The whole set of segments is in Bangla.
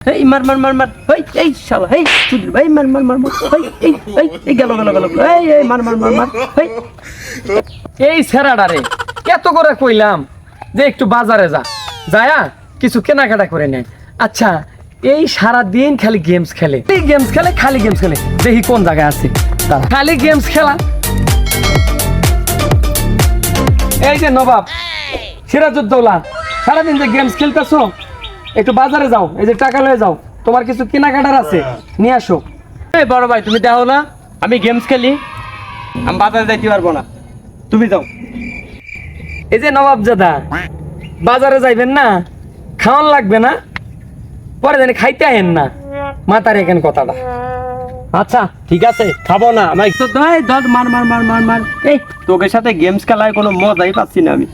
এই মার মার মার মার এই শালা এই চুদির ভাই মার মার মার মার এই গেল এই মার মার মার মার এই সেরাডারে কত করে কইলাম যে একটু বাজারে যায়া কিছু কেনাকাটা করে নেয়। আচ্ছা এই সারা দিন খালি গেমস খেলে খালি গেমস খেলে দেখি কোন জায়গায় আছে খালি গেমস খেলা। এই যে নবাব সিরাজউদ্দৌলা সারাদিন যে গেমস খেলতেছো, একটু বাজারে যাও, এই যে টাকা লয়ে যাও, তোমার কিছু কেনাকাটার আছে নিয়ে আসো। এই বড় ভাই তুমি দেখো না আমি গেমস খেলি, আমি বাজারে যাইতে পারবো না, তুমি যাও। এই যে নবাব জাদা বাজারে যাইবেন না, খাওয়ান লাগবে না, পরে জানি খাইতে আহেন না, মাথার এখানে কথাটা। আচ্ছা ঠিক আছে খাবো না, আমার তো ধর মার মার মার মার মার। এই তোকে সাথে গেমস খেলায় কোনো মজাই পাচ্ছি না আমি,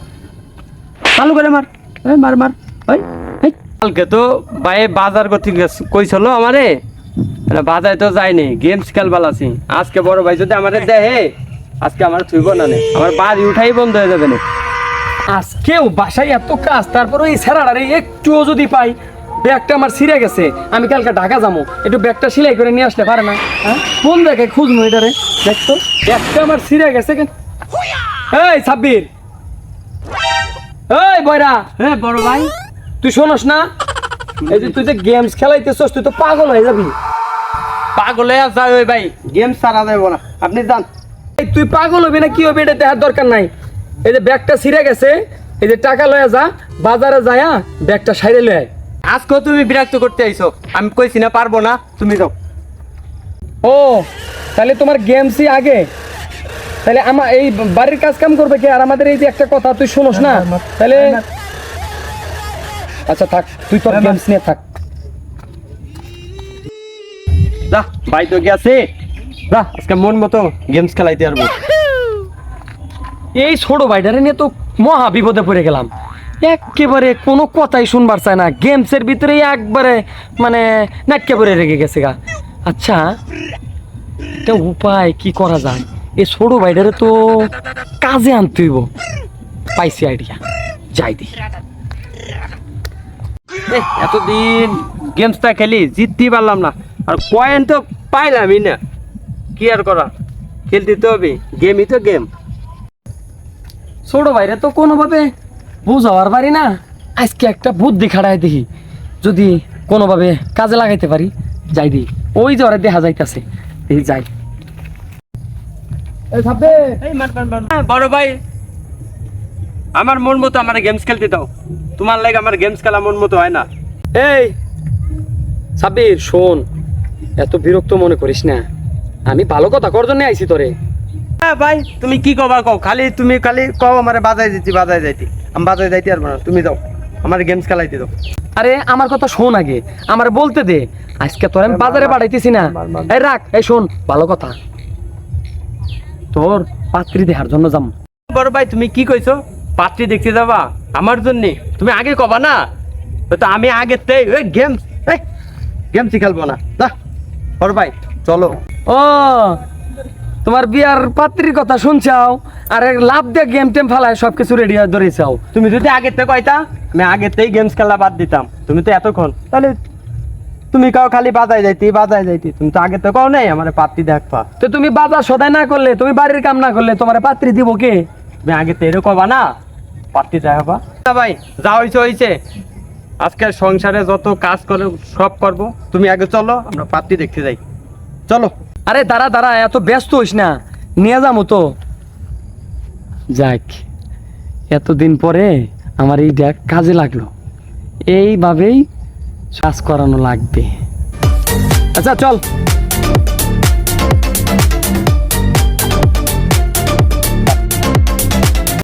চালু করে মার মার মার। কালকে তো ভাই বাজার করতে কইছিল আমারে, বাজারে তো যায়নি, গেমস খেলবার আছি। আজকে বড় ভাই যদি আমারে দেহে আজকে আমার থুইব না, আমার বাড়ি উঠাই বন্ধ হয়ে যাবে না। আজকেও বাসায় এত কাজ, তারপরে এই সেরাডারে একটুও যদি পাই, ব্যাগটা আমার ছিঁড়ে গেছে, আমি কালকে ঢাকা যাবো, একটু ব্যাগটা সেলাই করে নিয়ে আসলে পারে না? হ্যাঁ কোন জায়গায় খুঁজবো এটারে, দেখতো ব্যাগটা আমার ছিঁড়ে গেছে। এই সাব্বির, এই বয়রা, হ্যাঁ বড় ভাই তুই শোনস না, এই যে তুই যে গেমস খেলাইতেছস তুই তো পাগল হয়ে যাবি। পাগল হয়ে যাই ওই ভাই, গেমস ছাড়া যাবো না, আপনি যান। এই তুই পাগল হবি না কি হবে এটা দেখার দরকার নাই। এই যে ব্যাগটা ছিঁড়ে গেছে, এই যে টাকা লয়ে যা, বাজারে যায়া ব্যাগটা সাইডে লয়ে আয়। আজকেও তুমি বিরক্ত করতে আইছো, আমি কইছি না পারবো না, তুমি যাও। ও তাহলে তোমার গেমসই আগে, তাহলে আমার এই বাড়ির কাজ কাম করবে কি? আর আমাদের এই যে একটা কথা তুই শোনস না, তাহলে আচ্ছা থাক, তুই তোর গেমস নিয়ে থাক। যা ভাই তো গেছে, যা আজকে মন মতো গেমস খেলাইতে পারবো। এই ছোট ভাইটারে নিয়ে তো মহা বিপদে পড়ে গেলাম, একেবারে কোনো কথাই শুনবার চায় না, গেমসের ভিতরে একবারে মানে নাটকে পড়ে রেগে গেছে গা। আচ্ছা একটা উপায় কি করা যায়, এই ছোট ভাইটারে তো কাজে আনতে হইব। পাইছি আইডিয়া, যাই দি। এতদিন গেমসটা খেলি জিততেই পারলাম না, আর পয়েন্ট তো পাইলামই না, কি আর করা, খেলতে তো হবে, গেমই তো গেম। ছোট ভাইরা তো কোনোভাবে বুঝাবার পারি না, আজকে একটা বুদ্ধি খাড়ায় দেখি, যদি কোনোভাবে কাজে লাগাইতে পারি, যাই দি। ওই যে ওরা দেখা যাইতেছে, এই যাই। বড় ভাই আমার মন মতো আমার গেমস খেলতে দাও, তোমার লাগে আমার গেমস খেলা মন মতো হয় না। এই সাব্বির শোন, এত বিরক্ত মনে করিস না, আমি ভালো কথা কর জন্য আইছি তোরে। হ্যাঁ ভাই তুমি কি কবা কও, তুমি খালি কও আমারে বাজায় যাইতি, আমি বাজায় যাইতে পারবো না, তুমি যাও আমার গেমস খেলাইতে দাও। আরে আমার কথা শোন আগে, আমার বলতে দে, আজকে তোর আমি বাজারে পাঠাইতেছি না। এই রাখ, এই শোন ভালো কথা, তোর পাত্রী দেখার জন্য যাম। বড় ভাই তুমি কি কইছো, পাত্রী দেখতে যাবা আমার জন্য? তুমি আগে কবা না, তো আমি আগে গেমসই খেলবো না। বড় ভাই চলো। ও তোমার বিয়ার পাত্রীর কথা শুনছাও, আর লাভ দিয়ে গেম টেম ফেলায় সবকিছু রেডি ধরেছাও। তুমি যদি আগের থেকে কইতা আমি আগের থেকেই গেমস খেলা বাদ দিতাম, তুমি তো এতক্ষণ তাহলে তুমি কাও খালি বাজায় যাইতি, তুমি তো আগে তো কও নাই আমার পাত্রী দেখবা। তো তুমি বাজার সদাই না করলে, তুমি বাড়ির কাম না করলে তোমার পাত্রী দিব কে? তুমি আগে তো এরকম কবা না, পাত্রী দেখবা। ভাই যা হইছে আজকে সংসারে যত কাজ করে সব করব, তুমি আগে চলো আমরা পাত্রী দেখতে যাই, চলো। আরে দাঁড়া এত ব্যস্ত হইস না, নিয়ে যাবো তো। যাক এতদিন পরে আমার এই দেখ কাজে লাগলো, এইভাবেই কাজ করানো লাগবে। আচ্ছা চল।